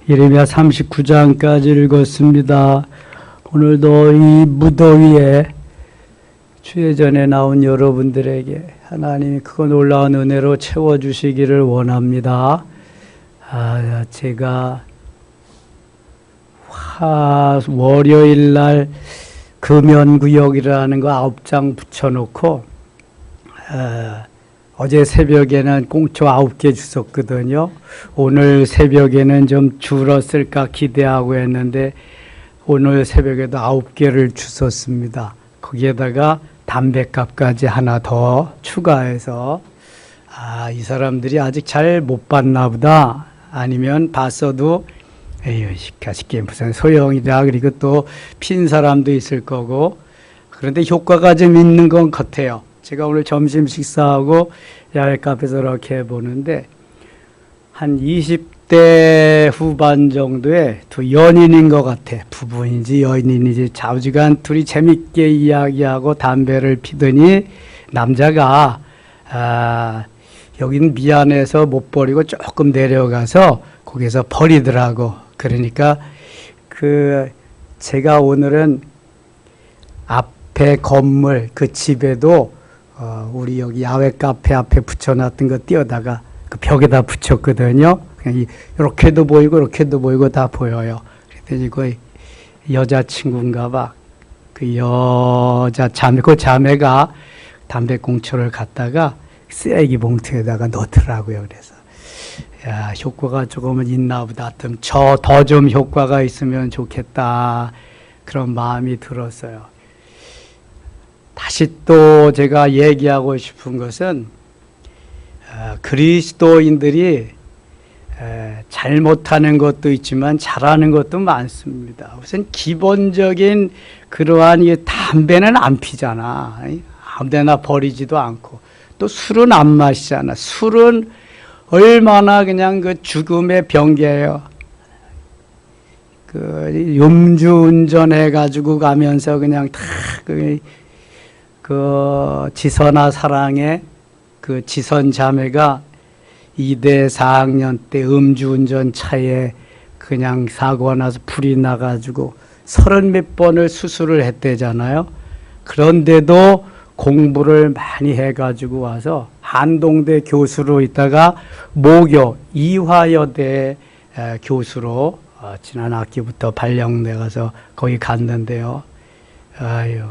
예레미야 39장까지 읽었습니다. 오늘도 이 무더위에 주예전에 나온 여러분들에게 하나님이 크고 놀라운 은혜로 채워주시기를 원합니다. 제가 월요일 날 금연구역이라는 거 9장 붙여놓고 어제 새벽에는 꽁초 9개 주웠거든요. 오늘 새벽에는 좀 줄었을까 기대하고 했는데 오늘 새벽에도 9개를 주웠습니다. 거기에다가 담뱃값까지 하나 더 추가해서 이 사람들이 아직 잘 못 봤나 보다. 아니면 봤어도 에휴 시카시게 무슨 소용이다. 그리고 또 핀 사람도 있을 거고. 그런데 효과가 좀 있는 건 같아요. 제가 오늘 점심 식사하고 야외 카페에서 이렇게 해보는데 한 20대 후반 정도의 두 연인인 것 같아. 부부인지 여인인지 좌우지간 둘이 재밌게 이야기하고 담배를 피더니 남자가 여기는 미안해서 못 버리고 조금 내려가서 거기서 버리더라고. 그러니까 제가 오늘은 앞에 건물 그 집에도 우리 여기 야외 카페 앞에 붙여놨던 거 띄어다가 그 벽에다 붙였거든요. 그냥 이렇게도 보이고 이렇게도 보이고 다 보여요. 그랬더니 그 여자친구인가 봐. 그 여자 자매, 그 자매가 담배꽁초를 갖다가 쓰레기 봉투에다가 넣더라고요. 그래서 야, 효과가 조금은 있나 보다. 더 좀 효과가 있으면 좋겠다. 그런 마음이 들었어요. 다시 또 제가 얘기하고 싶은 것은 그리스도인들이 잘못하는 것도 있지만 잘하는 것도 많습니다. 우선 기본적인 그러한 담배는 안 피잖아. 아무데나 버리지도 않고 또 술은 안 마시잖아. 술은 얼마나 그냥 그 죽음의 병기예요. 음주운전 해가지고 가면서 그냥 다 지선아 사랑의 그 지선 자매가 2대 4학년 때 음주운전 차에 그냥 사고가 나서 불이 나가지고 30몇 번을 수술을 했대잖아요. 그런데도 공부를 많이 해가지고 와서 한동대 교수로 있다가 모교 이화여대 교수로 지난 학기부터 발령돼 가서 거기 갔는데요. 아유,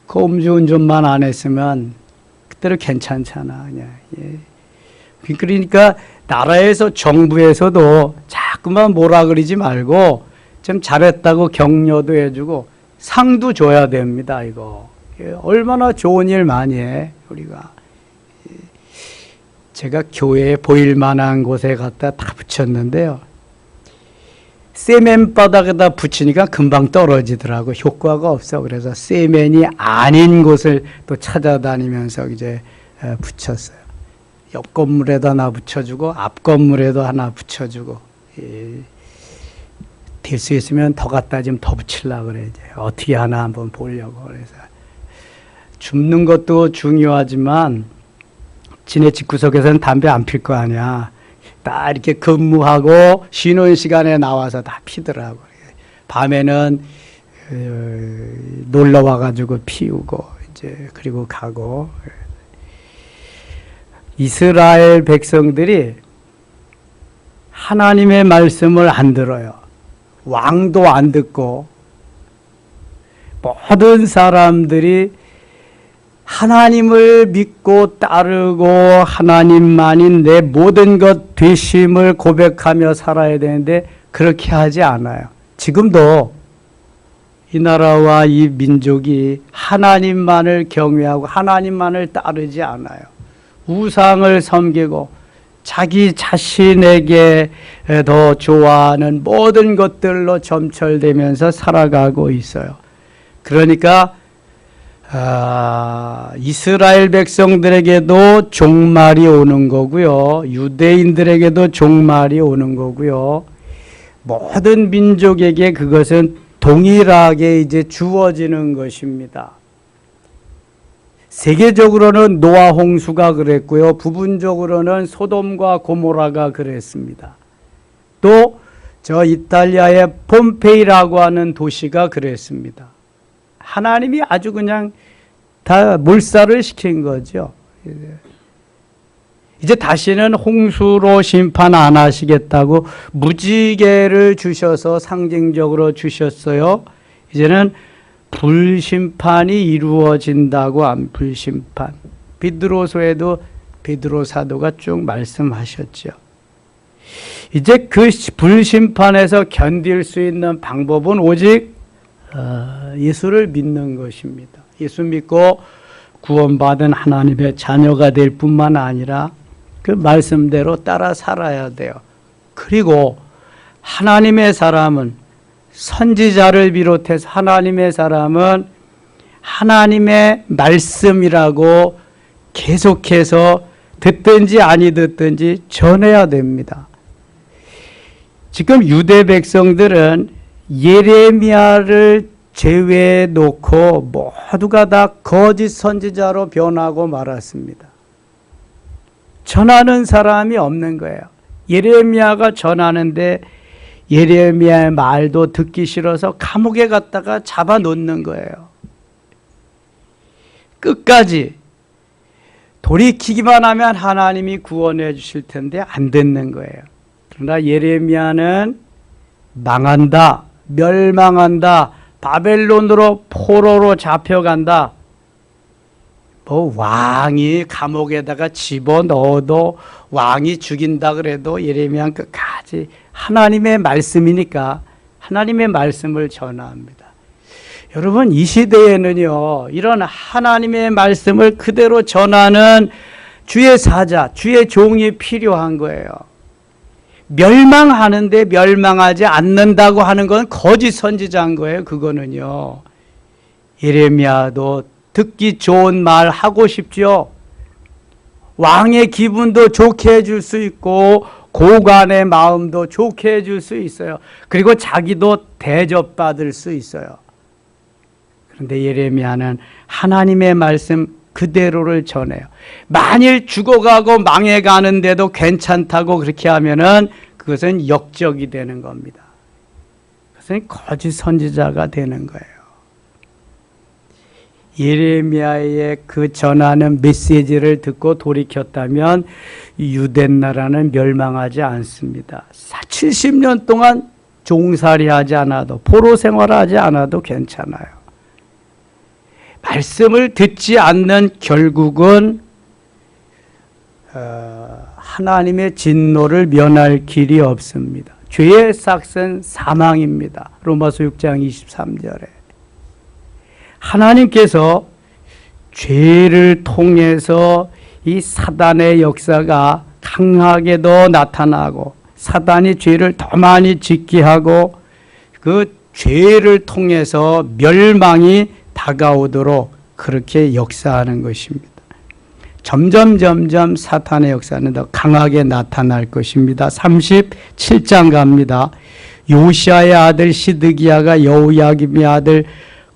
그 음주운전만 안 했으면 그때로 괜찮잖아. 그냥. 예. 그러니까 나라에서 정부에서도 자꾸만 뭐라 그러지 말고 좀 잘했다고 격려도 해주고 상도 줘야 됩니다. 이거. 얼마나 좋은 일 많이 해 우리가. 제가 교회에 보일 만한 곳에 갖다 다 붙였는데요. 세멘 바닥에다 붙이니까 금방 떨어지더라고. 효과가 없어. 그래서 세멘이 아닌 곳을 또 찾아다니면서 이제 붙였어요. 옆 건물에다 하나 붙여주고 앞 건물에도 하나 붙여주고. 될 수 있으면 더 갖다 좀 더 붙이려고 그래. 이제 어떻게 하나 한번 보려고. 그래서 줍는 것도 중요하지만 지네 집구석에서는 담배 안 필 거 아니야. 딱 이렇게 근무하고 쉬는 시간에 나와서 다 피더라고. 밤에는 놀러 와가지고 피우고 이제 그리고 가고. 이스라엘 백성들이 하나님의 말씀을 안 들어요. 왕도 안 듣고 모든 사람들이 하나님을 믿고 따르고 하나님만이 내 모든 것 되심을 고백하며 살아야 되는데 그렇게 하지 않아요. 지금도 이 나라와 이 민족이 하나님만을 경외하고 하나님만을 따르지 않아요. 우상을 섬기고 자기 자신에게 더 좋아하는 모든 것들로 점철되면서 살아가고 있어요. 그러니까 이스라엘 백성들에게도 종말이 오는 거고요. 유대인들에게도 종말이 오는 거고요. 모든 민족에게 그것은 동일하게 이제 주어지는 것입니다. 세계적으로는 노아 홍수가 그랬고요. 부분적으로는 소돔과 고모라가 그랬습니다. 또 저 이탈리아의 폼페이라고 하는 도시가 그랬습니다. 하나님이 아주 그냥 다 몰살을 시킨 거죠. 이제 다시는 홍수로 심판 안 하시겠다고 무지개를 주셔서 상징적으로 주셨어요. 이제는 불심판이 이루어진다고 한 불심판. 베드로서에도 베드로 사도가 쭉 말씀하셨죠. 이제 그 불심판에서 견딜 수 있는 방법은 오직 예수를 믿는 것입니다. 예수 믿고 구원받은 하나님의 자녀가 될 뿐만 아니라 그 말씀대로 따라 살아야 돼요. 그리고 하나님의 사람은 선지자를 비롯해서 하나님의 사람은 하나님의 말씀이라고 계속해서 듣든지 아니 듣든지 전해야 됩니다. 지금 유대 백성들은 예레미야를 제외해 놓고 모두가 다 거짓 선지자로 변하고 말았습니다. 전하는 사람이 없는 거예요. 예레미야가 전하는데 예레미야의 말도 듣기 싫어서 감옥에 갔다가 잡아놓는 거예요. 끝까지 돌이키기만 하면 하나님이 구원해 주실 텐데 안 듣는 거예요. 그러나 예레미야는 망한다, 멸망한다, 바벨론으로 포로로 잡혀간다. 뭐 왕이 감옥에다가 집어넣어도 왕이 죽인다 그래도 예레미야는 끝까지 하나님의 말씀이니까 하나님의 말씀을 전합니다. 여러분 이 시대에는요 이런 하나님의 말씀을 그대로 전하는 주의 사자, 주의 종이 필요한 거예요. 멸망하는데 멸망하지 않는다고 하는 건 거짓 선지자인 거예요. 그거는요. 예레미야도 듣기 좋은 말 하고 싶죠. 왕의 기분도 좋게 해줄 수 있고 고관의 마음도 좋게 해줄 수 있어요. 그리고 자기도 대접받을 수 있어요. 그런데 예레미야는 하나님의 말씀 그대로를 전해요. 만일 죽어가고 망해가는데도 괜찮다고 그렇게 하면은 그것은 역적이 되는 겁니다. 그것은 거짓 선지자가 되는 거예요. 예레미야의 그 전하는 메시지를 듣고 돌이켰다면 유대 나라는 멸망하지 않습니다. 70년 동안 종살이하지 않아도 포로 생활하지 않아도 괜찮아요. 말씀을 듣지 않는 결국은 하나님의 진노를 면할 길이 없습니다. 죄의 삭은 사망입니다. 로마서 6장 23절에 하나님께서 죄를 통해서 이 사단의 역사가 강하게도 나타나고 사단이 죄를 더 많이 짓게 하고 그 죄를 통해서 멸망이 다가오도록 그렇게 역사하는 것입니다. 점점 사탄의 역사는 더 강하게 나타날 것입니다. 37장 갑니다. 요시아의 아들 시드기야가 여호야김의 아들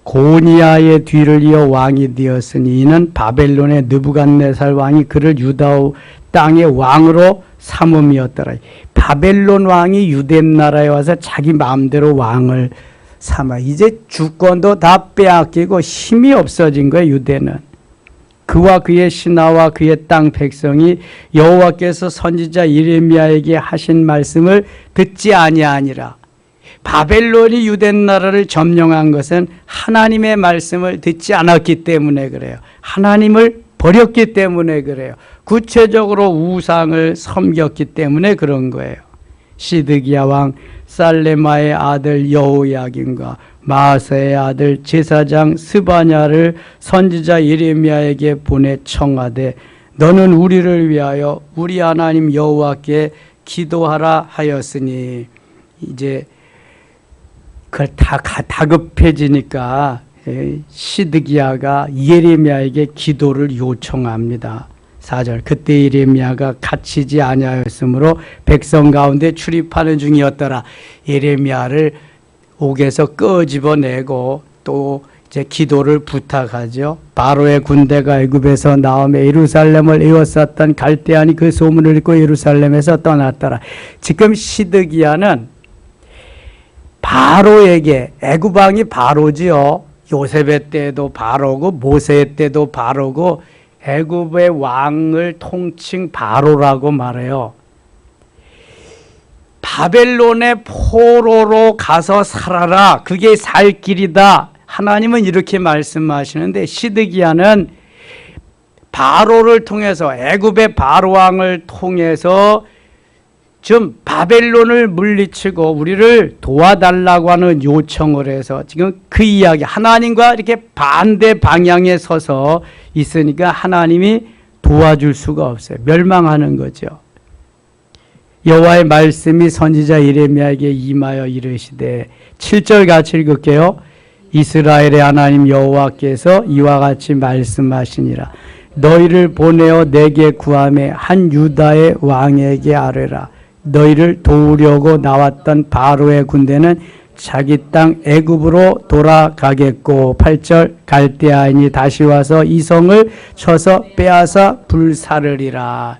고니야의 뒤를 이어 왕이 되었으니 이는 바벨론의 느부갓네살 왕이 그를 유다 땅의 왕으로 삼음이었더라. 바벨론 왕이 유대 나라에 와서 자기 마음대로 왕을 삼아 이제 주권도 다 빼앗기고 힘이 없어진 거예요. 유대는. 그와 그의 신하와 그의 땅 백성이 여호와께서 선지자 예레미야에게 하신 말씀을 듣지 아니하니라. 바벨론이 유대 나라를 점령한 것은 하나님의 말씀을 듣지 않았기 때문에 그래요. 하나님을 버렸기 때문에 그래요. 구체적으로 우상을 섬겼기 때문에 그런 거예요. 시드기야 왕 살레마의 아들 여호야김과 마아세의 아들 제사장 스바냐를 선지자 예레미야에게 보내 청하되 너는 우리를 위하여 우리 하나님 여호와께 기도하라 하였으니 이제 그걸 다 다급해지니까 시드기야가 예레미야에게 기도를 요청합니다. 4절 그때 예레미야가 갇히지 아니하였으므로 백성 가운데 출입하는 중이었더라. 예레미야를 옥에서 끄집어내고 또 이제 기도를 부탁하죠. 바로의 군대가 애굽에서 나오며 예루살렘을 에워쌌던 갈대아니 그 소문을 듣고 예루살렘에서 떠났더라. 지금 시드기야는 바로에게, 애굽 왕이 바로지요. 요셉의 때도 바로고 모세의 때도 바로고 애굽의 왕을 통칭 바로라고 말해요. 바벨론의 포로로 가서 살아라. 그게 살 길이다. 하나님은 이렇게 말씀하시는데 시드기야는 바로를 통해서 애굽의 바로 왕을 통해서 좀 바벨론을 물리치고 우리를 도와달라고 하는 요청을 해서 지금 그 이야기 하나님과 이렇게 반대 방향에 서서 있으니까 하나님이 도와줄 수가 없어요. 멸망하는 거죠. 여호와의 말씀이 선지자 예레미야에게 임하여 이르시되 7절 같이 읽을게요. 이스라엘의 하나님 여호와께서 이와 같이 말씀하시니라. 너희를 보내어 내게 구하매 한 유다의 왕에게 아뢰라. 너희를 도우려고 나왔던 바로의 군대는 자기 땅 애굽으로 돌아가겠고 8절 갈대아인이 다시 와서 이 성을 쳐서 빼앗아 불사르리라.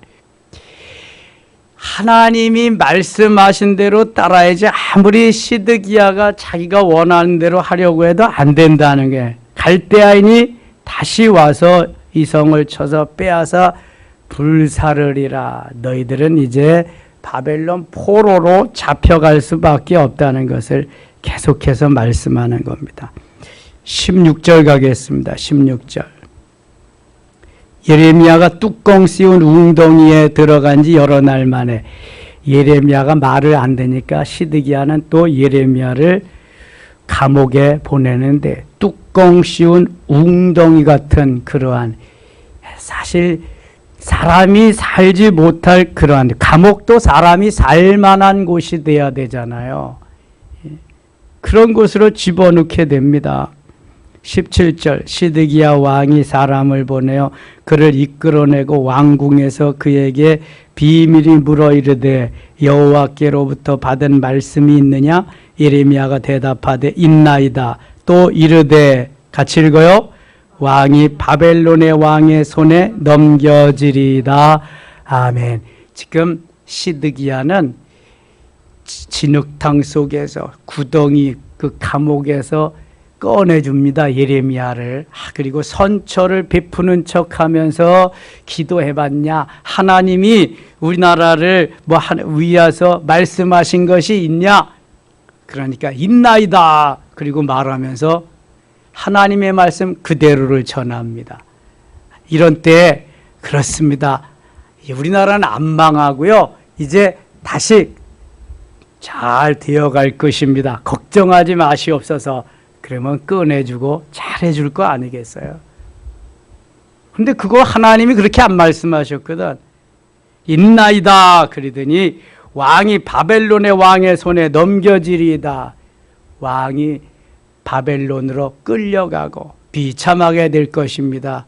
하나님이 말씀하신 대로 따라야지 아무리 시드기야가 자기가 원하는 대로 하려고 해도 안 된다는 게 갈대아인이 다시 와서 이 성을 쳐서 빼앗아 불사르리라. 너희들은 이제 바벨론 포로로 잡혀갈 수밖에 없다는 것을 계속해서 말씀하는 겁니다. 16절 가겠습니다. 16절. 예레미야가 뚜껑 씌운 웅덩이에 들어간 지 여러 날 만에 예레미야가 말을 안 되니까 시드기야는 또 예레미야를 감옥에 보내는데 뚜껑 씌운 웅덩이 같은 그러한 사실 사람이 살지 못할 그러한 감옥도 사람이 살만한 곳이 돼야 되잖아요. 그런 곳으로 집어넣게 됩니다. 17절 시드기야 왕이 사람을 보내어 그를 이끌어내고 왕궁에서 그에게 비밀이 물어 이르되 여호와께로부터 받은 말씀이 있느냐? 예레미야가 대답하되 있나이다. 또 이르되 같이 읽어요. 왕이 바벨론의 왕의 손에 넘겨지리다. 아멘. 지금 시드기야는 진흙탕 속에서 구덩이 그 감옥에서 꺼내줍니다. 예레미야를. 그리고 선처를 베푸는 척하면서 기도해봤냐? 하나님이 우리나라를 위해서 말씀하신 것이 있냐? 그러니까 있나이다. 그리고 말하면서 하나님의 말씀 그대로를 전합니다. 이런 때 그렇습니다. 우리나라는 안 망하고요. 이제 다시 잘 되어갈 것입니다. 걱정하지 마시옵소서. 그러면 꺼내주고 잘해줄 거 아니겠어요? 근데 그거 하나님이 그렇게 안 말씀하셨거든. 있나이다 그러더니 왕이 바벨론의 왕의 손에 넘겨지리이다. 왕이 바벨론으로 끌려가고 비참하게 될 것입니다.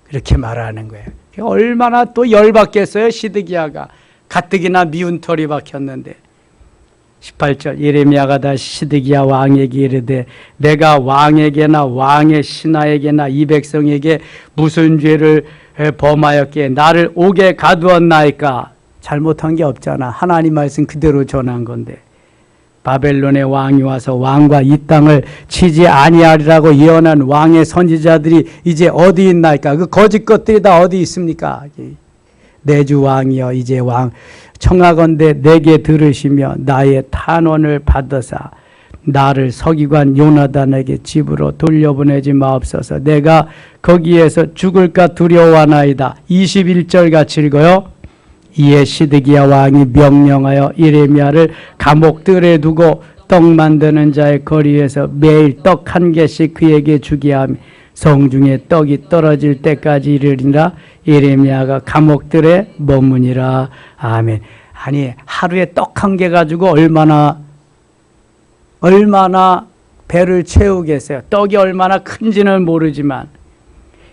그렇게 말하는 거예요. 얼마나 또 열받겠어요. 시드기야가 가뜩이나 미운 털이 박혔는데. 18절 예레미야가 다시 시드기야 왕에게 이르되 내가 왕에게나 왕의 신하에게나 이 백성에게 무슨 죄를 범하였기에 나를 옥에 가두었나이까? 잘못한 게 없잖아. 하나님 말씀 그대로 전한 건데. 바벨론의 왕이 와서 왕과 이 땅을 치지 아니하리라고 예언한 왕의 선지자들이 이제 어디 있나이까? 그 거짓 것들이 다 어디 있습니까? 내 주 왕이여 이제 왕 청하건대 내게 들으시며 나의 탄원을 받으사 나를 서기관 요나단에게 집으로 돌려보내지 마옵소서. 내가 거기에서 죽을까 두려워하나이다. 21절 같이 읽어요. 이에 시드기야 왕이 명령하여 예레미야를 감옥들에 두고 떡 만드는 자의 거리에서 매일 떡 한 개씩 그에게 주게 하며 성중에 떡이 떨어질 때까지 이르리라. 예레미야가 감옥들에 머무니라. 아멘. 아니 하루에 떡 한 개 가지고 얼마나 배를 채우겠어요. 떡이 얼마나 큰지는 모르지만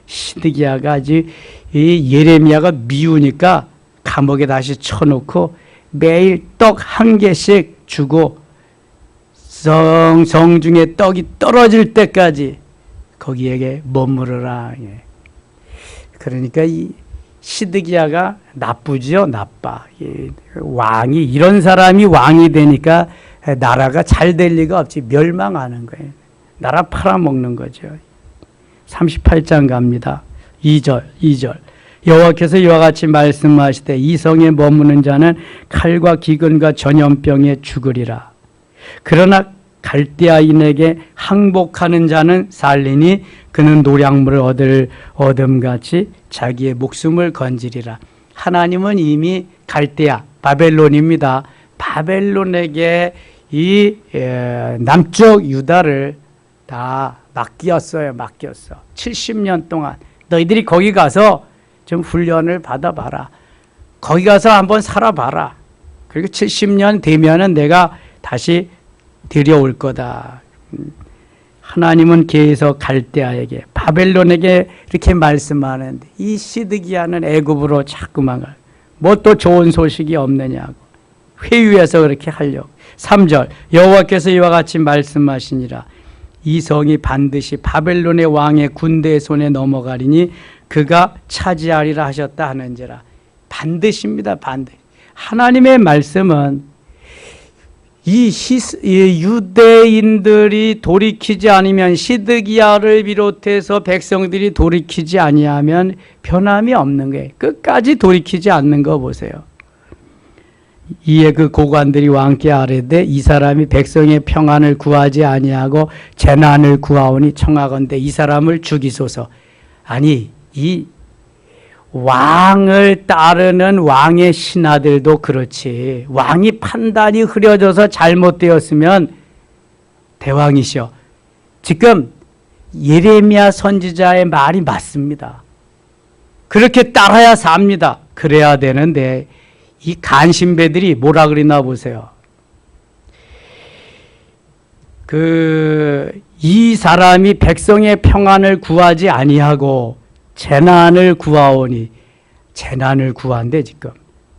시드기야가 이 예레미야가 미우니까 감옥에 다시 쳐놓고 매일 떡 한 개씩 주고 성중에 떡이 떨어질 때까지 거기에게 머무르라. 그러니까 이 시드기야가 나쁘죠. 나빠. 왕이 이런 사람이 왕이 되니까 나라가 잘 될 리가 없지. 멸망하는 거예요. 나라 팔아먹는 거죠. 38장 갑니다. 2절. 여호와께서 이와 같이 말씀하시되 이 성에 머무는 자는 칼과 기근과 전염병에 죽으리라. 그러나 갈대아인에게 항복하는 자는 살리니 그는 노량물을 얻음같이 자기의 목숨을 건지리라. 하나님은 이미 갈대아, 바벨론입니다. 바벨론에게 이 남쪽 유다를 다 맡겼어. 70년 동안 너희들이 거기 가서 좀 훈련을 받아봐라. 거기 가서 한번 살아봐라. 그리고 70년 되면은 내가 다시 들여올 거다. 하나님은 계속 갈대아에게, 바벨론에게 이렇게 말씀하는데 이 시드기야는 애굽으로 자꾸만 가. 뭐 또 좋은 소식이 없느냐고 회유해서 그렇게 하려고. 3절 여호와께서 이와 같이 말씀하시니라. 이 성이 반드시 바벨론의 왕의 군대의 손에 넘어가리니 그가 차지하리라 하셨다 하는지라. 반드시입니다. 반드시. 하나님의 말씀은 이 유대인들이 돌이키지 않으면, 시드기야를 비롯해서 백성들이 돌이키지 아니하면 변함이 없는 거예요. 끝까지 돌이키지 않는 거 보세요. 이에 그 고관들이 왕께 아뢰되 이 사람이 백성의 평안을 구하지 아니하고 재난을 구하오니 청하건대 이 사람을 죽이소서. 아니, 이 왕을 따르는 왕의 신하들도 그렇지, 왕이 판단이 흐려져서 잘못되었으면 대왕이시여, 지금 예레미야 선지자의 말이 맞습니다. 그렇게 따라야 삽니다. 그래야 되는데 이 간신배들이 뭐라 그러나 보세요. 이 사람이 백성의 평안을 구하지 아니하고 재난을 구하오니, 재난을 구한대. 지금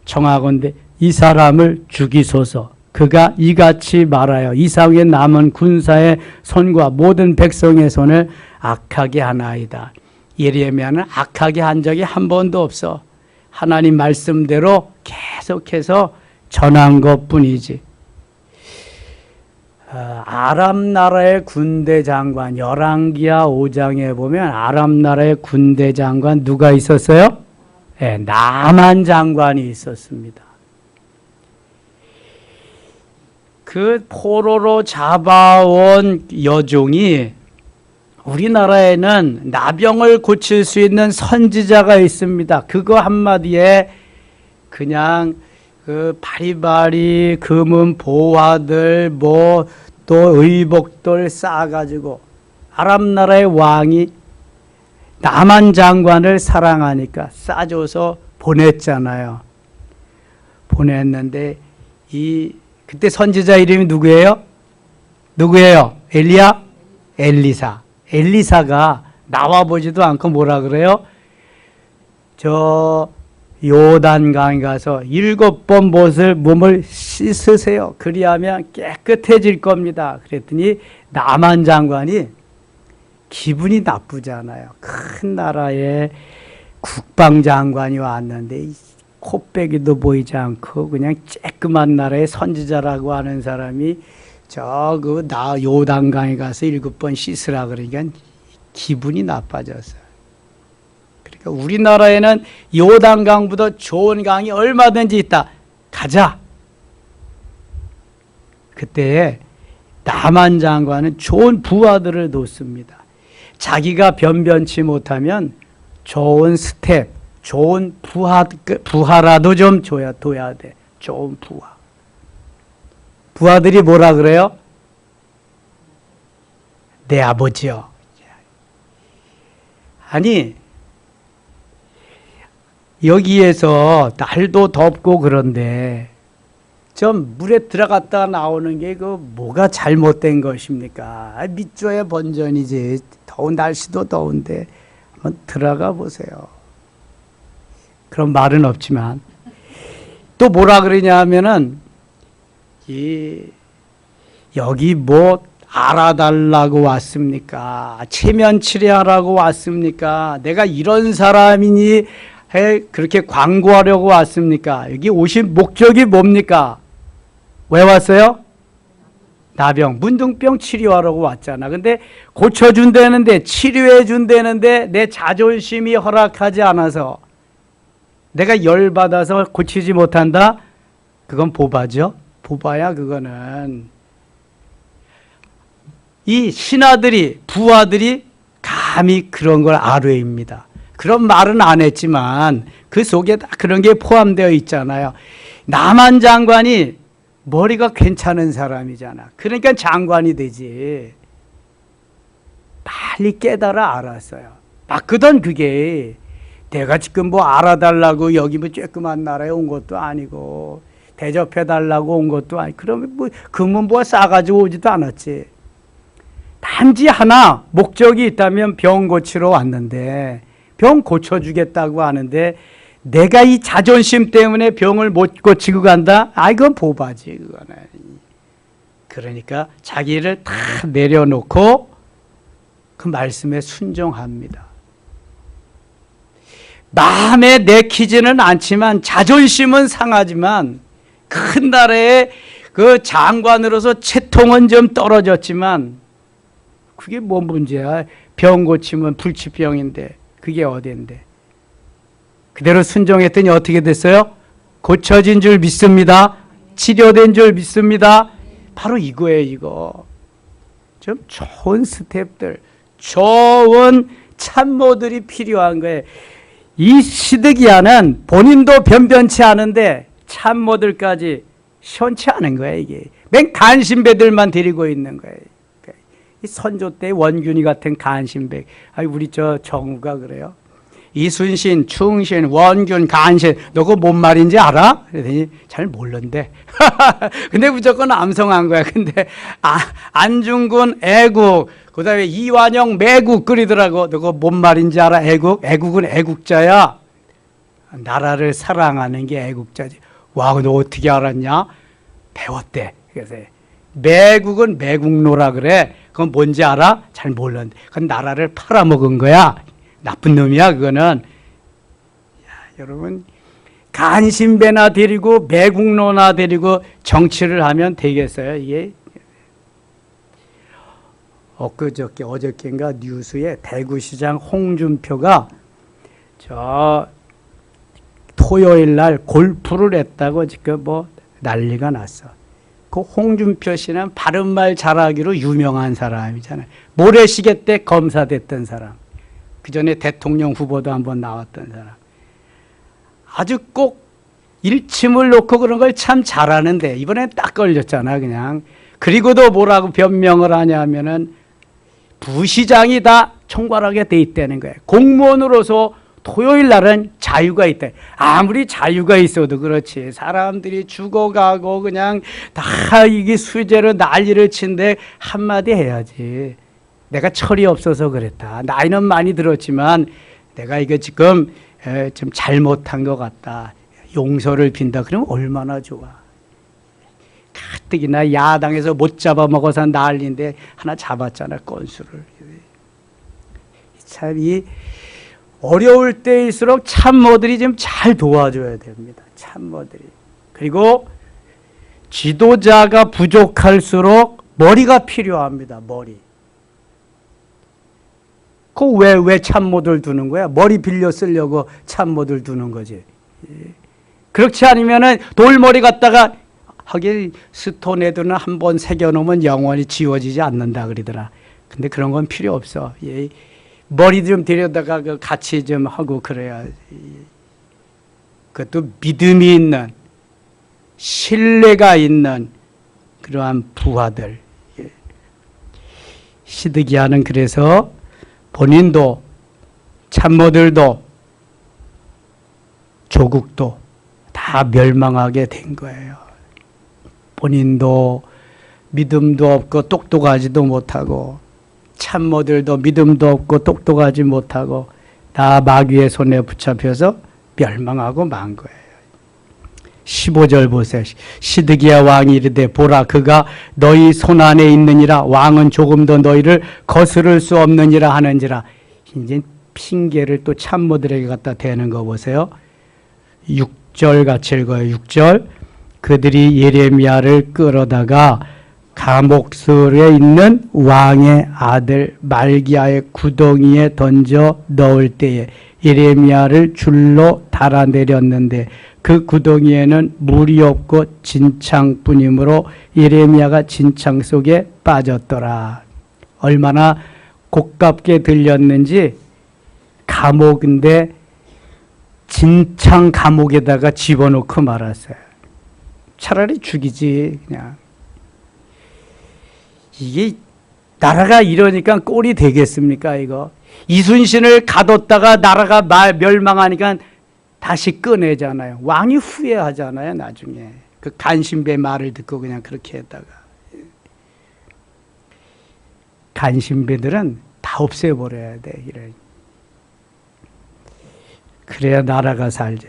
청하건대 이 사람을 죽이소서. 그가 이같이 말하여 이 상에 남은 군사의 손과 모든 백성의 손을 악하게 하나이다. 예레미야는 악하게 한 적이 한 번도 없어. 하나님 말씀대로 계속해서 전한 것뿐이지. 아람 나라의 군대 장관, 열왕기하 5장에 보면 아람 나라의 군대 장관 누가 있었어요? 네, 나만 장관이 있었습니다. 그 포로로 잡아온 여종이, 우리나라에는 나병을 고칠 수 있는 선지자가 있습니다. 그거 한마디에 그냥 그 바리바리 금은 보화들 또 의복들 쌓아가지고, 아람 나라의 왕이 나만 장관을 사랑하니까 싸줘서 보냈잖아요. 보냈는데 그때 선지자 이름이 누구예요? 엘리야? 엘리사가 나와보지도 않고 뭐라 그래요? 저 요단강에 가서 7번 몸을 씻으세요. 그리하면 깨끗해질 겁니다. 그랬더니 나만 장관이 기분이 나쁘잖아요. 큰 나라의 국방장관이 왔는데 코빼기도 보이지 않고 그냥 쬐끄만 나라의 선지자라고 하는 사람이 요단강에 가서 7번 씻으라 그러니까 기분이 나빠졌어요. 그러니까 우리나라에는 요단강보다 좋은 강이 얼마든지 있다. 가자. 그때 나만 장관은 좋은 부하들을 뒀습니다. 자기가 변변치 못하면 좋은 스텝, 좋은 부하라도 좀 둬야 돼. 좋은 부하. 부하들이 뭐라 그래요? 내 아버지요. 아니, 여기에서 날도 덥고 그런데 좀 물에 들어갔다 나오는 게 뭐가 잘못된 것입니까? 밑조의 번전이지. 더운 날씨도 더운데 한번 들어가 보세요. 그런 말은 없지만 또 뭐라 그러냐 하면은 여기 뭐 알아달라고 왔습니까? 체면 치레하라고 왔습니까? 내가 이런 사람이니 그렇게 광고하려고 왔습니까? 여기 오신 목적이 뭡니까? 왜 왔어요? 나병, 문둥병 치료하라고 왔잖아. 근데 고쳐준다는데, 치료해준다는데 내 자존심이 허락하지 않아서 내가 열받아서 고치지 못한다? 그건 보바죠. 보바야 그거는. 이 신하들이, 부하들이 감히 그런 걸 아뢰입니다. 그런 말은 안 했지만 그 속에 다 그런 게 포함되어 있잖아요. 나만 장관이 머리가 괜찮은 사람이잖아. 그러니까 장관이 되지. 빨리 깨달아 알았어요. 맞거든 그게. 내가 지금 뭐 알아달라고 여기 뭐 쬐끄만 나라에 온 것도 아니고 대접해달라고 온 것도 아니고 그러면 뭐 금은보화 싸가지고 오지도 않았지. 단지 하나 목적이 있다면 병 고치러 왔는데 병 고쳐주겠다고 하는데 내가 이 자존심 때문에 병을 못 고치고 간다? 아, 이건 보바지, 그거는. 그러니까 자기를 다 내려놓고 그 말씀에 순종합니다. 마음에 내키지는 않지만 자존심은 상하지만 큰 나라의 그 장관으로서 채통은 좀 떨어졌지만 그게 뭔 문제야? 병 고치면 불치병인데 그게 어딘데? 그대로 순종했더니 어떻게 됐어요? 고쳐진 줄 믿습니다. 치료된 줄 믿습니다. 바로 이거예요, 이거. 좀 좋은 스텝들, 좋은 참모들이 필요한 거예요. 이 시드기야는 본인도 변변치 않은데 참모들까지 시원치 않은 거예요, 이게. 맨 간신배들만 데리고 있는 거예요. 이 선조 때 원균이 같은 간신배. 아니, 우리 저 정우가 그래요. 이순신, 충신, 원균, 간신, 너 그거 뭔 말인지 알아? 그랬더니 잘 몰랐는데. 근데 무조건 암송한 거야. 근데 안중근 애국, 그 다음에 이완영 매국 끓이더라고. 너 그거 뭔 말인지 알아? 애국? 애국은 애국자야. 나라를 사랑하는 게 애국자지. 와, 너 어떻게 알았냐? 배웠대. 그래서 매국은 매국노라 그래. 그건 뭔지 알아? 잘 몰랐는데. 그건 나라를 팔아먹은 거야. 나쁜 놈이야 그거는. 야, 여러분 간신배나 데리고 매국노나 데리고 정치를 하면 되겠어요 이게? 엊그저께 어저께인가 뉴스에 대구시장 홍준표가 저 토요일 날 골프를 했다고 지금 뭐 난리가 났어. 그 홍준표 씨는 바른말 잘하기로 유명한 사람이잖아요. 모래시계 때 검사됐던 사람. 그 전에 대통령 후보도 한번 나왔던 사람. 아주 꼭 일침을 놓고 그런 걸 참 잘하는데 이번엔 딱 걸렸잖아 그냥. 그리고도 뭐라고 변명을 하냐면은 부시장이 다 총괄하게 돼 있다는 거예요. 공무원으로서 토요일 날은 자유가 있다. 아무리 자유가 있어도 그렇지. 사람들이 죽어가고 그냥 다 이게 수재로 난리를 친데 한마디 해야지. 내가 철이 없어서 그랬다. 나이는 많이 들었지만 내가 이거 지금 좀 잘못한 것 같다. 용서를 빈다. 그러면 얼마나 좋아. 가뜩이나 야당에서 못 잡아먹어서 난리인데 하나 잡았잖아. 건수를. 참 이 어려울 때일수록 참모들이 좀 잘 도와줘야 됩니다. 참모들이. 그리고 지도자가 부족할수록 머리가 필요합니다. 머리. 그 왜 참모들 두는 거야? 머리 빌려 쓰려고 참모들 두는 거지. 그렇지 않으면은 돌머리 갖다가 하긴 스톤 애들은 한번 새겨놓으면 영원히 지워지지 않는다 그러더라. 근데 그런 건 필요 없어. 머리 좀 들여다가 같이 좀 하고 그래야. 그것도 믿음이 있는, 신뢰가 있는 그러한 부하들. 시드기야는 그래서 본인도 참모들도 조국도 다 멸망하게 된 거예요. 본인도 믿음도 없고 똑똑하지도 못하고 참모들도 믿음도 없고 똑똑하지 못하고 다 마귀의 손에 붙잡혀서 멸망하고 만 거예요. 15절 보세요. 시드기야 왕이 이르되 보라 그가 너희 손안에 있느니라. 왕은 조금 더 너희를 거스를 수 없느니라 하는지라. 이제 핑계를 또 참모들에게 갖다 대는 거 보세요. 6절 같이 읽어요. 6절 그들이 예레미야를 끌어다가 감옥설에 있는 왕의 아들 말기야의 구덩이에 던져 넣을 때에 예레미야를 줄로 달아내렸는데 그 구덩이에는 물이 없고 진창뿐이므로 예레미야가 진창 속에 빠졌더라. 얼마나 고깝게 들렸는지 감옥인데 진창 감옥에다가 집어넣고 말았어요. 차라리 죽이지 그냥. 이게 나라가 이러니까 꼴이 되겠습니까 이거. 이순신을 가뒀다가 나라가 멸망하니까 다시 꺼내잖아요. 왕이 후회하잖아요 나중에. 그 간신배 말을 듣고 그냥 그렇게 했다가. 간신배들은 다 없애버려야 돼. 이래. 그래야 나라가 살죠.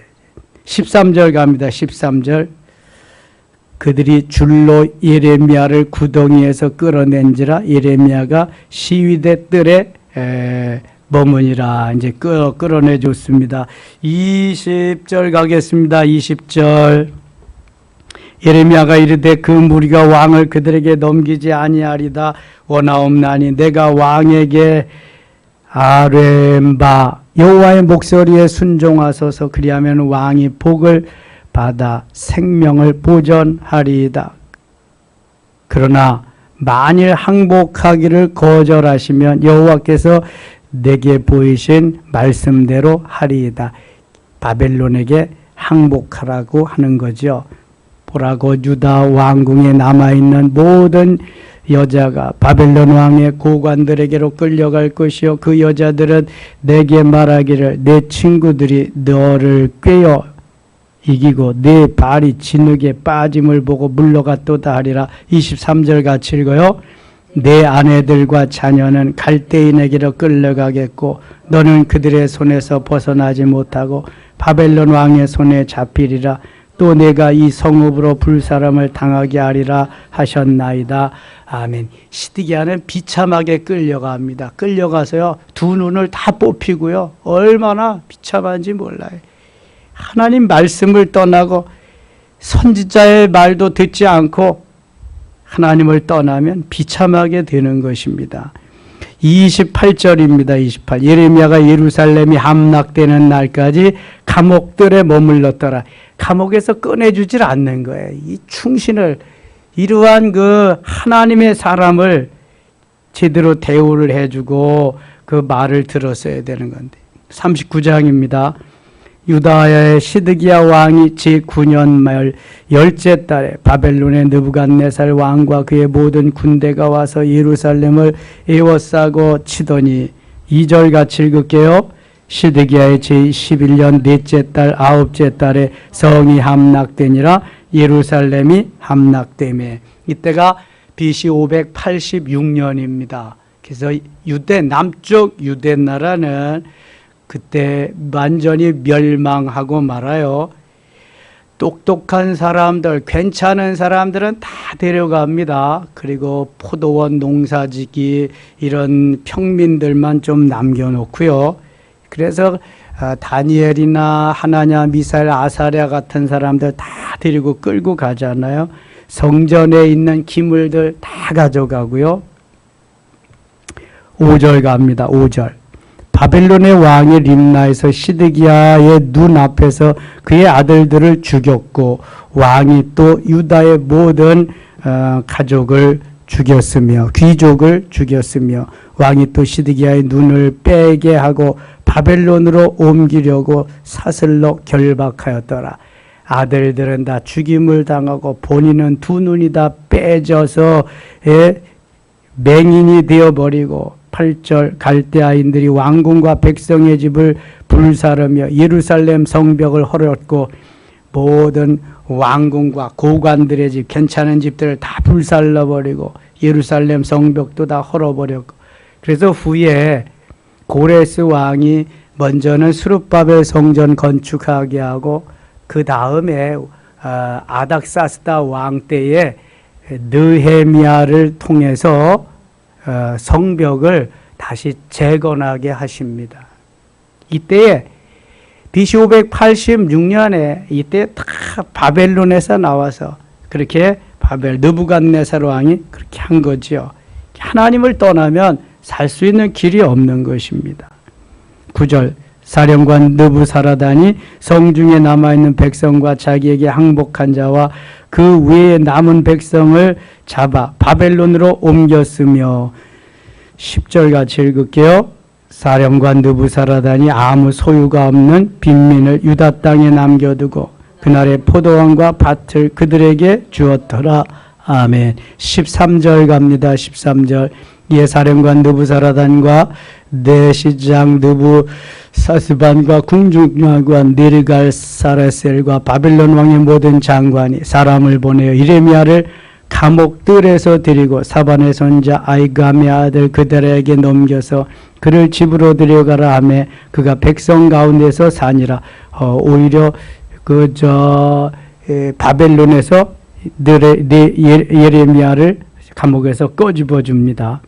13절 갑니다. 13절. 그들이 줄로 예레미야를 구덩이에서 끌어낸지라 예레미야가 시위대 뜰에 머무니라. 이제 끌어내 줬습니다. 20절 가겠습니다. 20절. 예레미야가 이르되 그 무리가 왕을 그들에게 넘기지 아니하리다. 원하옵나니 내가 왕에게 아뢰바 여호와의 목소리에 순종하소서. 그리하면 왕이 복을 받아 생명을 보전하리이다. 그러나 만일 항복하기를 거절하시면 여호와께서 내게 보이신 말씀대로 하리이다. 바벨론에게 항복하라고 하는 거죠. 보라고 유다 왕궁에 남아있는 모든 여자가 바벨론 왕의 고관들에게로 끌려갈 것이요 그 여자들은 내게 말하기를 내 친구들이 너를 꿰어 이기고 내 발이 진흙에 빠짐을 보고 물러갔도다 하리라. 23절 같이 읽어요. 내 아내들과 자녀는 갈대인에게로 끌려가겠고 너는 그들의 손에서 벗어나지 못하고 바벨론 왕의 손에 잡히리라. 또 내가 이 성읍으로 불사람을 당하게 하리라 하셨나이다. 아멘. 시드기야는 비참하게 끌려갑니다. 끌려가서요 두 눈을 다 뽑히고요 얼마나 비참한지 몰라요. 하나님 말씀을 떠나고 선지자의 말도 듣지 않고 하나님을 떠나면 비참하게 되는 것입니다. 28절입니다. 28. 예레미야가 예루살렘이 함락되는 날까지 감옥들에 머물렀더라. 감옥에서 꺼내주질 않는 거예요. 이 충신을 이러한 그 하나님의 사람을 제대로 대우를 해주고 그 말을 들었어야 되는 건데. 39장입니다. 유다의 시드기야 왕이 제9년 말 10째 달에 바벨론의 느부갓네살 왕과 그의 모든 군대가 와서 예루살렘을 에워싸고 치더니 2절 같이 읽을게요. 시드기야의 제11년 넷째 달 9째 달에 성이 함락되니라. 예루살렘이 함락되매 이때가 BC 586년입니다. 그래서 유대 남쪽 유대 나라는 그때 완전히 멸망하고 말아요. 똑똑한 사람들, 괜찮은 사람들은 다 데려갑니다. 그리고 포도원 농사짓기 이런 평민들만 좀 남겨놓고요. 그래서 다니엘이나 하나냐, 미사엘, 아사랴 같은 사람들 다 데리고 끌고 가잖아요. 성전에 있는 기물들 다 가져가고요. 5절 갑니다. 5절. 바벨론의 왕이 림나에서 시드기야의 눈앞에서 그의 아들들을 죽였고 왕이 또 유다의 모든 가족을 죽였으며 귀족을 죽였으며 왕이 또 시드기야의 눈을 빼게 하고 바벨론으로 옮기려고 사슬로 결박하였더라. 아들들은 다 죽임을 당하고 본인은 두 눈이 다 빼져서 맹인이 되어버리고 8절 갈대아인들이 왕궁과 백성의 집을 불사르며 예루살렘 성벽을 헐었고 모든 왕궁과 고관들의 집 괜찮은 집들을 다 불살라버리고 예루살렘 성벽도 다 헐어버렸고 그래서 후에 고레스 왕이 먼저는 스룹바벨 성전 건축하게 하고 그 다음에 아닥사스다 왕 때에 느헤미야를 통해서 성벽을 다시 재건하게 하십니다. 이때에 BC 586년에 이때 다 바벨론에서 나와서 그렇게 바벨 느부갓네살 왕이 그렇게 한 거지요. 하나님을 떠나면 살 수 있는 길이 없는 것입니다. 9절 사령관 느부사라단이 성중에 남아있는 백성과 자기에게 항복한 자와 그 외에 남은 백성을 잡아 바벨론으로 옮겼으며 10절 같이 읽을게요. 사령관 느부사라단이 아무 소유가 없는 빈민을 유다 땅에 남겨두고 그날의 포도원과 밭을 그들에게 주었더라. 아멘. 13절 갑니다. 13절 사령관 느부사라단과 내시장 느부사스반과 궁중장관 느르갈사레셀과 바벨론 왕의 모든 장관이 사람을 보내어 이레미야를 감옥들에서 데리고 사반의 손자 아이감의 아들 그들에게 넘겨서 그를 집으로 데려가라 하며 그가 백성 가운데서 사니라. 오히려 바벨론에서 예레미야를 감옥에서 꺼집어 줍니다.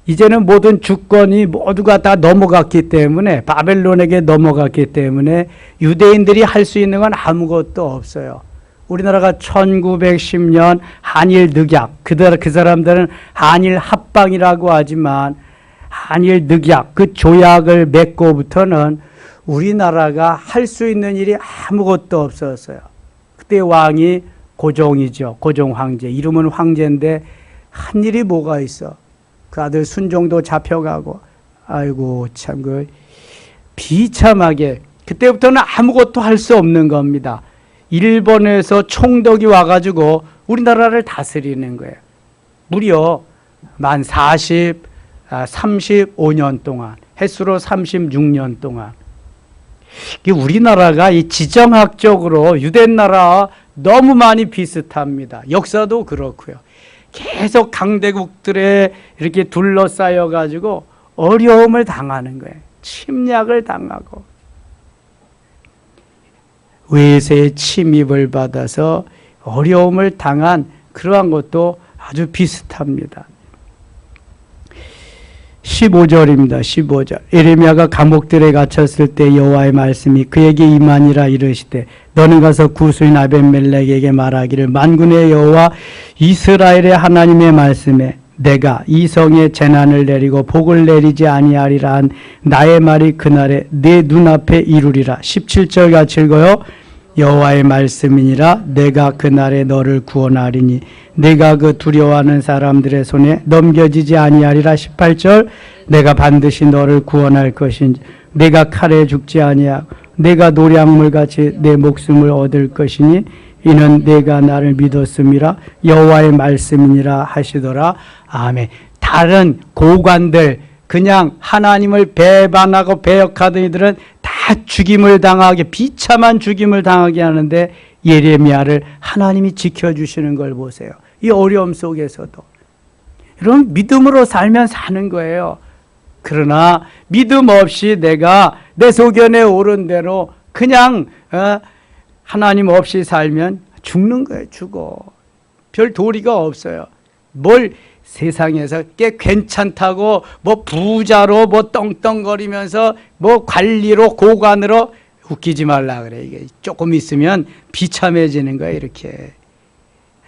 이제는 모든 주권이 모두가 다 넘어갔기 때문에 바벨론에게 넘어갔기 때문에 유대인들이 할 수 있는 건 아무것도 없어요. 우리나라가 1910년 한일 늑약, 그 사람들은 한일 합방이라고 하지만 한일 늑약, 그 조약을 맺고부터는 우리나라가 할 수 있는 일이 아무것도 없었어요. 그때 왕이 고종이죠. 고종 황제. 이름은 황제인데 한 일이 뭐가 있어. 그 아들 순종도 잡혀가고, 아이고, 참, 비참하게. 그때부터는 아무것도 할 수 없는 겁니다. 일본에서 총독이 와가지고 우리나라를 다스리는 거예요. 무려 만 35년 동안, 횟수로 36년 동안. 우리나라가 이 지정학적으로 유대나라와 너무 많이 비슷합니다. 역사도 그렇고요. 계속 강대국들에 이렇게 둘러싸여 가지고 어려움을 당하는 거예요. 침략을 당하고 외세의 침입을 받아서 어려움을 당한 그러한 것도 아주 비슷합니다. 15절입니다. 15절. 예레미야가 감옥들에 갇혔을 때 여호와의 말씀이 그에게 임하니라 이르시되 너는 가서 구스인 아벤멜렉에게 말하기를 만군의 여호와 이스라엘의 하나님의 말씀에 내가 이 성에 재난을 내리고 복을 내리지 아니하리라 한 나의 말이 그날에 내 눈앞에 이루리라. 17절 같이 읽어요. 여호와의 말씀이니라 내가 그날에 너를 구원하리니 내가 그 두려워하는 사람들의 손에 넘겨지지 아니하리라. 18절 내가 반드시 너를 구원할 것인지 내가 칼에 죽지 아니하고 내가 노량물같이 내 목숨을 얻을 것이니 이는 내가 나를 믿었음이라 여호와의 말씀이니라 하시더라. 아멘. 다른 고관들 그냥 하나님을 배반하고 배역하던 이들은 다 죽임을 당하게 비참한 죽임을 당하게 하는데 예레미야를 하나님이 지켜주시는 걸 보세요. 이 어려움 속에서도. 이런 믿음으로 살면 사는 거예요. 그러나 믿음 없이 내가 내 소견에 옳은 대로 그냥 하나님 없이 살면 죽는 거예요. 죽어. 별 도리가 없어요. 뭘 세상에서 꽤 괜찮다고 뭐 부자로 뭐 떵떵거리면서 뭐 관리로 고관으로 웃기지 말라 그래. 이게 조금 있으면 비참해지는 거예요. 이렇게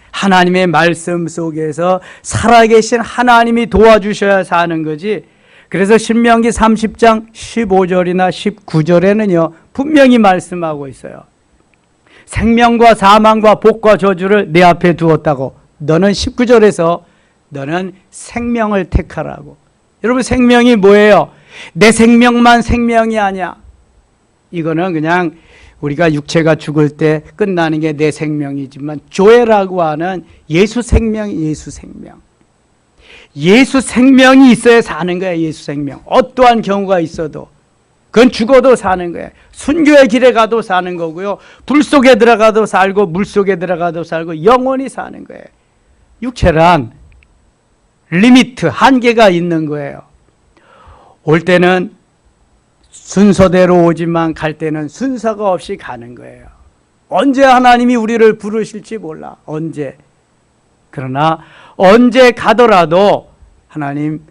하나님의 말씀 속에서 살아계신 하나님이 도와주셔야 사는 거지. 그래서 신명기 30장 15절이나 19절에는요 분명히 말씀하고 있어요. 생명과 사망과 복과 저주를 내 앞에 두었다고. 너는 19절에서 너는 생명을 택하라고. 여러분 생명이 뭐예요? 내 생명만 생명이 아니야. 이거는 그냥 우리가 육체가 죽을 때 끝나는 게 내 생명이지만 조회라고 하는 예수 생명이 예수 생명. 예수 생명이 있어야 사는 거야. 예수 생명. 어떠한 경우가 있어도 그건 죽어도 사는 거예요. 순교의 길에 가도 사는 거고요. 불 속에 들어가도 살고 물 속에 들어가도 살고 영원히 사는 거예요. 육체란 리미트, 한계가 있는 거예요. 올 때는 순서대로 오지만 갈 때는 순서가 없이 가는 거예요. 언제 하나님이 우리를 부르실지 몰라. 언제. 그러나 언제 가더라도 하나님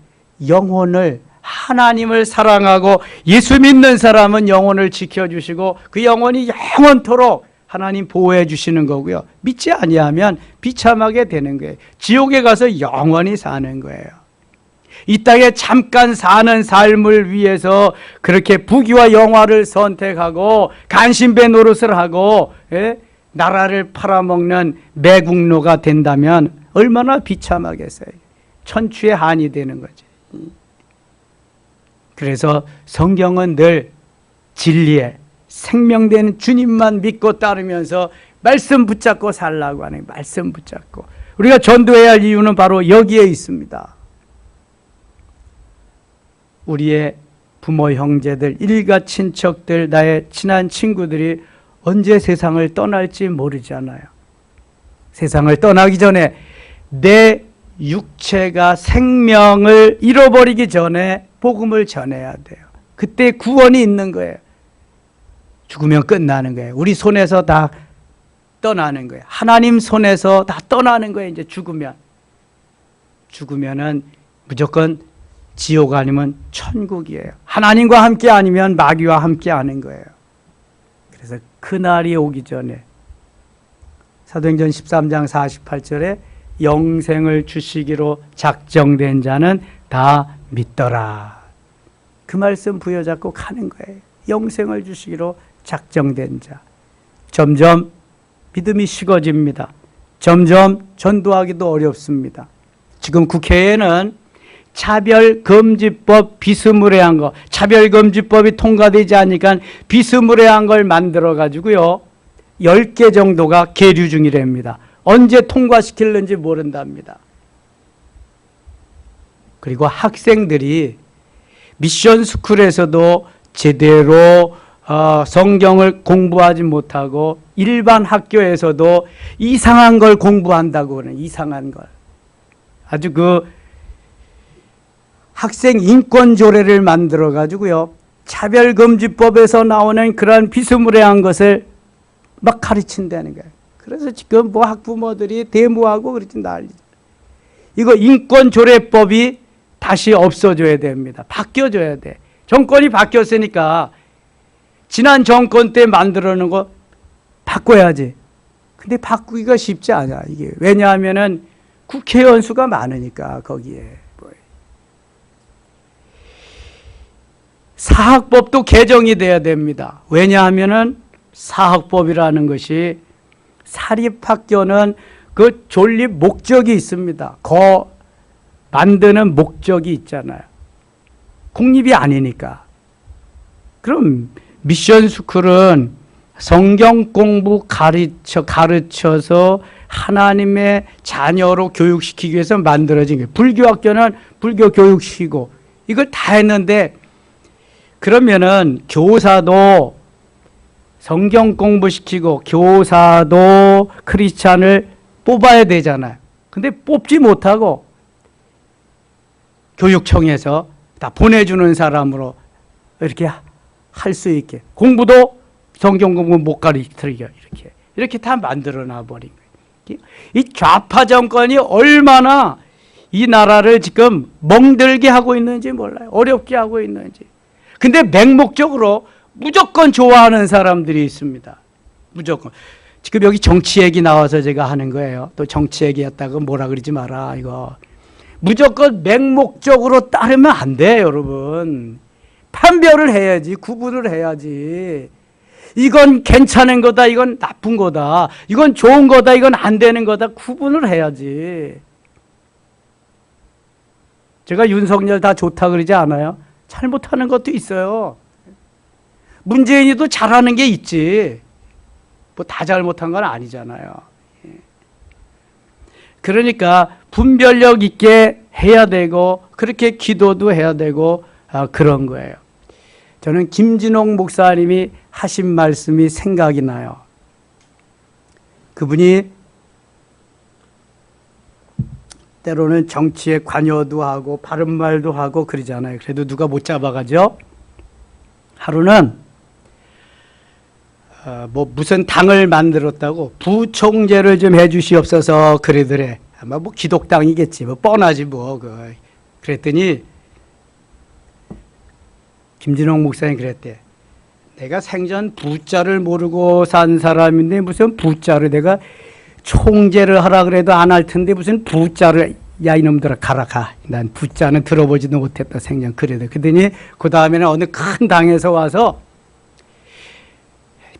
영혼을 하나님을 사랑하고 예수 믿는 사람은 영혼을 지켜주시고 그 영혼이 영원토록 하나님 보호해 주시는 거고요. 믿지 아니하면 비참하게 되는 거예요. 지옥에 가서 영원히 사는 거예요. 이 땅에 잠깐 사는 삶을 위해서 그렇게 부귀와 영화를 선택하고 간신배 노릇을 하고 나라를 팔아먹는 매국노가 된다면 얼마나 비참하겠어요. 천추의 한이 되는 거지. 그래서 성경은 늘 진리에 생명되는 주님만 믿고 따르면서 말씀 붙잡고 살라고 하는, 말씀 붙잡고 우리가 전도해야 할 이유는 바로 여기에 있습니다. 우리의 부모, 형제들, 일가 친척들, 나의 친한 친구들이 언제 세상을 떠날지 모르잖아요. 세상을 떠나기 전에 내 육체가 생명을 잃어버리기 전에 복음을 전해야 돼요. 그때 구원이 있는 거예요. 죽으면 끝나는 거예요. 우리 손에서 다 떠나는 거예요. 하나님 손에서 다 떠나는 거예요. 이제 죽으면은 무조건 지옥 아니면 천국이에요. 하나님과 함께 아니면 마귀와 함께 하는 거예요. 그래서 그날이 오기 전에 사도행전 13장 48절에 영생을 주시기로 작정된 자는 다 믿더라. 그 말씀 부여잡고 가는 거예요. 영생을 주시기로 작정된 자. 점점 믿음이 식어집니다. 점점 전도하기도 어렵습니다. 지금 국회에는 차별금지법 비스무리한 거, 차별금지법이 통과되지 않으니까 비스무리한 걸 만들어 가지고요 10개 정도가 계류 중이랍니다. 언제 통과시킬는지 모른답니다. 그리고 학생들이 미션 스쿨에서도 제대로 성경을 공부하지 못하고 일반 학교에서도 이상한 걸 공부한다고 그러는, 이상한 걸. 아주 그 학생 인권 조례를 만들어 가지고요 차별금지법에서 나오는 그런 비스무리한 것을 막 가르친다는 거예요. 그래서 지금 뭐 학부모들이 데모하고 그러지 난리죠. 이거 인권조례법이 다시 없어져야 됩니다. 바뀌어져야 돼. 정권이 바뀌었으니까 지난 정권 때 만들어 놓은 거 바꿔야지. 근데 바꾸기가 쉽지 않아. 이게 왜냐하면은 국회의원 수가 많으니까 거기에. 사학법도 개정이 돼야 됩니다. 왜냐하면은 사학법이라는 것이 사립학교는 그 존립 목적이 있습니다. 만드는 목적이 있잖아요. 공립이 아니니까. 그럼 미션 스쿨은 성경 공부 가르쳐서 하나님의 자녀로 교육시키기 위해서 만들어진 거예요. 불교 학교는 불교 교육시키고 이걸 다 했는데 그러면은 교사도 성경 공부시키고 교사도 크리스찬을 뽑아야 되잖아요. 근데 뽑지 못하고 교육청에서 다 보내주는 사람으로 이렇게 할 수 있게 공부도 성경 공부 못 가르치게 이렇게 다 만들어놔 버린 거예요. 이 좌파 정권이 얼마나 이 나라를 지금 멍들게 하고 있는지 몰라요. 어렵게 하고 있는지. 근데 맹목적으로 무조건 좋아하는 사람들이 있습니다. 무조건. 지금 여기 정치 얘기 나와서 제가 하는 거예요. 또 정치 얘기였다고 뭐라 그러지 마라 이거. 무조건 맹목적으로 따르면 안 돼 여러분. 판별을 해야지. 구분을 해야지. 이건 괜찮은 거다. 이건 나쁜 거다. 이건 좋은 거다. 이건 안 되는 거다. 구분을 해야지. 제가 윤석열 다 좋다 그러지 않아요? 잘못하는 것도 있어요. 문재인이도 잘하는 게 있지. 뭐 다 잘못한 건 아니잖아요. 그러니까 분별력 있게 해야 되고 그렇게 기도도 해야 되고 그런 거예요. 저는 김진홍 목사님이 하신 말씀이 생각이 나요. 그분이 때로는 정치에 관여도 하고 바른 말도 하고 그러잖아요. 그래도 누가 못 잡아가죠. 하루는 뭐 무슨 당을 만들었다고 부총재를 좀 해주시옵소서 그러더래. 아마 뭐 기독당이겠지. 뭐 뻔하지 뭐. 그랬더니 김진홍 목사님 그랬대. 내가 생전 부자를 모르고 산 사람인데 무슨 부자를 내가 총재를 하라 그래도 안 할 텐데 무슨 부자를, 야 이놈들아 가라 가. 난 부자는 들어보지도 못했다 생전. 그래도 그러더니 그 다음에는 어느 큰 당에서 와서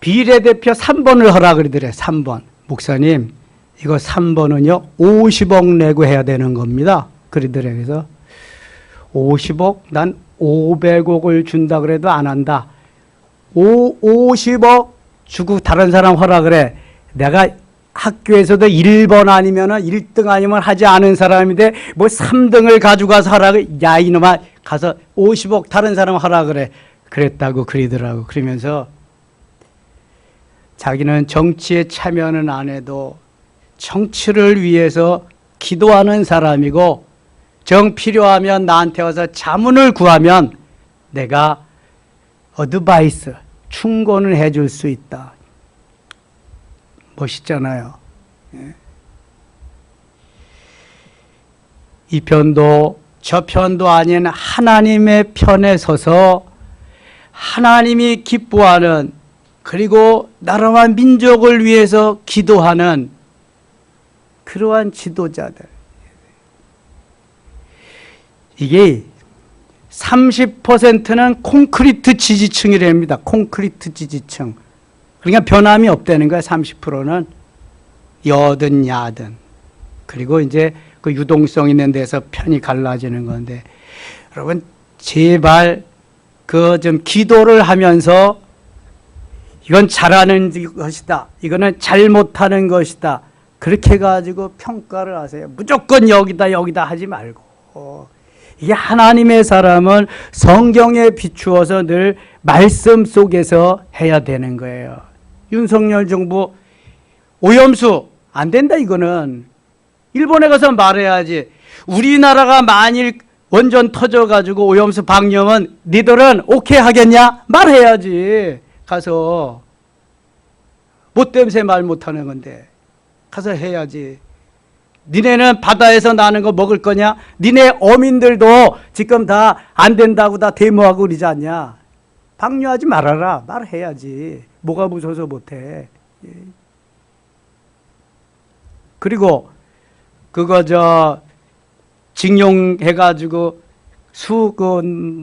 비례대표 3번을 하라 그러더래. 3번. 목사님 이거 3번은요 50억 내고 해야 되는 겁니다. 그러더래. 그래서 50억? 난 500억을 준다 그래도 안 한다. 50억 주고 다른 사람 하라 그래. 내가 학교에서도 1번 아니면은 1등 아니면 하지 않은 사람인데 뭐 3등을 가져가서 하라 그래. 야 이놈아 가서 50억 다른 사람 하라 그래. 그랬다고 그러더라고. 그러면서 자기는 정치에 참여는 안 해도 정치를 위해서 기도하는 사람이고 정 필요하면 나한테 와서 자문을 구하면 내가 어드바이스, 충고는 해줄 수 있다. 멋있잖아요. 이 편도 저 편도 아닌 하나님의 편에 서서 하나님이 기뻐하는, 그리고 나라와 민족을 위해서 기도하는 그러한 지도자들. 이게 30%는 콘크리트 지지층이랍니다. 콘크리트 지지층. 그러니까 변함이 없다는 거야. 30%는 여든 야든. 그리고 이제 그 유동성 있는 데서 편이 갈라지는 건데, 여러분 제발 그 좀 기도를 하면서 이건 잘하는 것이다, 이거는 잘못하는 것이다, 그렇게 가지고 평가를 하세요. 무조건 여기다 여기다 하지 말고. 이게 하나님의 사람은 성경에 비추어서 늘 말씀 속에서 해야 되는 거예요. 윤석열 정부 오염수 안 된다. 이거는 일본에 가서 말해야지. 우리나라가 만일 원전 터져가지고 오염수 방류하면 니들은 오케이 하겠냐? 말해야지. 가서 뭐 때문에 말 못하는 건데 가서 해야지. 니네는 바다에서 나는 거 먹을 거냐? 니네 어민들도 지금 다 안 된다고 다 데모하고 그러지 않냐? 방류하지 말아라. 말해야지. 뭐가 무서워서 못해. 그리고 그거 징용해가지고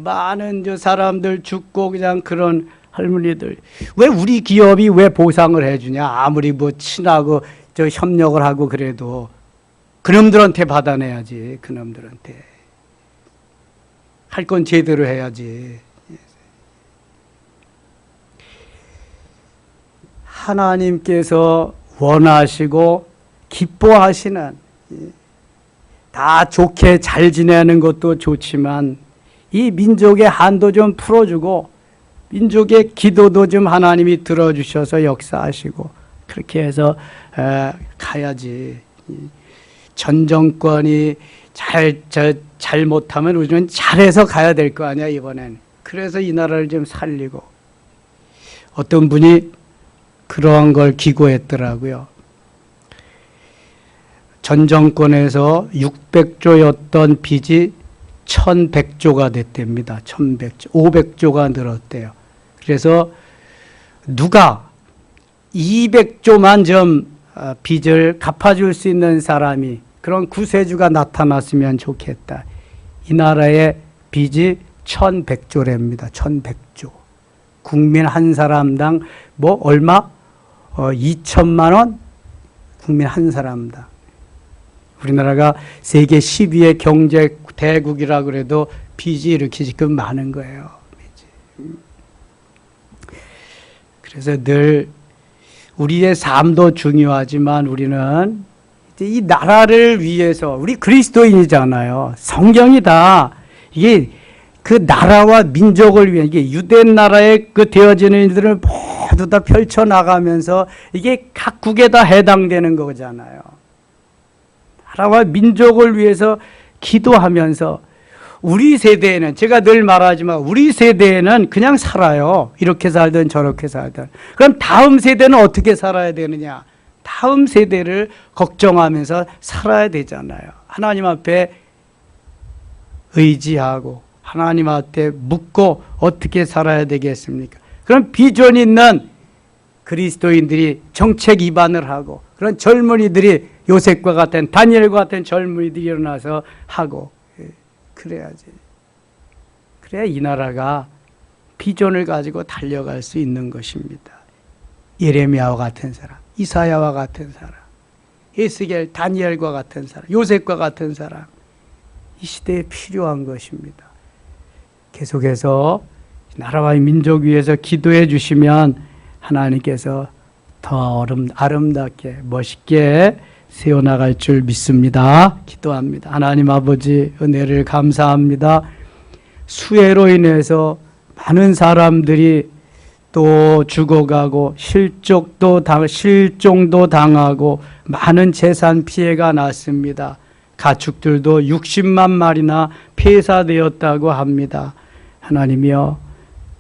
많은 저 사람들 죽고 그냥 그런 할머니들, 왜 우리 기업이 왜 보상을 해주냐? 아무리 뭐 친하고 저 협력을 하고 그래도 그놈들한테 받아내야지. 그놈들한테 할 건 제대로 해야지. 하나님께서 원하시고 기뻐하시는, 다 좋게 잘 지내는 것도 좋지만 이 민족의 한도 좀 풀어주고 민족의 기도도 좀 하나님이 들어주셔서 역사하시고 그렇게 해서 가야지. 전 정권이 잘못하면 우리는 잘해서 가야 될 거 아니야 이번엔. 그래서 이 나라를 좀 살리고. 어떤 분이 그러한 걸 기고했더라고요. 전 정권에서 600조였던 빚이 1100조가 됐답니다. 1100조, 500조가 늘었대요. 그래서 누가 200조만 좀 빚을 갚아줄 수 있는 사람이, 그런 구세주가 나타났으면 좋겠다. 이 나라의 빚이 1100조랍니다. 1100조. 국민 한 사람당 뭐 얼마? 2천만 원? 국민 한 사람당. 우리나라가 세계 10위의 경제 대국이라 그래도 빚이 이렇게 지금 많은 거예요. 그래서 늘 우리의 삶도 중요하지만 우리는 이 나라를 위해서, 우리 그리스도인이잖아요. 성경이다. 이게 그 나라와 민족을 위해, 이게 유대인 나라에 그 되어지는 일들을 모두 다 펼쳐나가면서 이게 각국에 다 해당되는 거잖아요. 나라와 민족을 위해서 기도하면서 우리 세대에는, 제가 늘 말하지만 우리 세대에는 그냥 살아요. 이렇게 살든 저렇게 살든. 그럼 다음 세대는 어떻게 살아야 되느냐? 다음 세대를 걱정하면서 살아야 되잖아요. 하나님 앞에 의지하고 하나님 앞에 묻고 어떻게 살아야 되겠습니까? 그런 비전 있는 그리스도인들이 정책 입안을 하고 그런 젊은이들이 요셉과 같은 다니엘과 같은 젊은이들이 일어나서 하고 그래야지. 그래야 이 나라가 비전을 가지고 달려갈 수 있는 것입니다. 예레미야와 같은 사람, 이사야와 같은 사람, 에스겔, 다니엘과 같은 사람, 요셉과 같은 사람, 이 시대에 필요한 것입니다. 계속해서 나라와 민족 위해서 기도해 주시면 하나님께서 더 아름답게 멋있게 세워나갈 줄 믿습니다. 기도합니다. 하나님 아버지 은혜를 감사합니다. 수해로 인해서 많은 사람들이 또 죽어가고 실종도 당하고 많은 재산 피해가 났습니다. 가축들도 60만 마리나 폐사되었다고 합니다. 하나님이여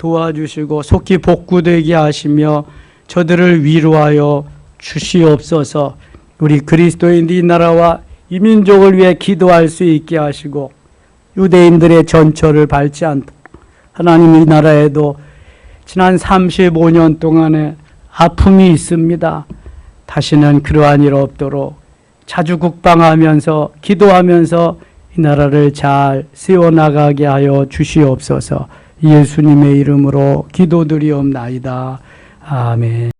도와주시고 속히 복구되게 하시며 저들을 위로하여 주시옵소서. 우리 그리스도인들 이 나라와 이 민족을 위해 기도할 수 있게 하시고 유대인들의 전철을 밟지 않도록 하나님 이 나라에도 지난 35년 동안의 아픔이 있습니다. 다시는 그러한 일 없도록 자주 국방하면서 기도하면서 이 나라를 잘 세워나가게 하여 주시옵소서. 예수님의 이름으로 기도드리옵나이다. 아멘.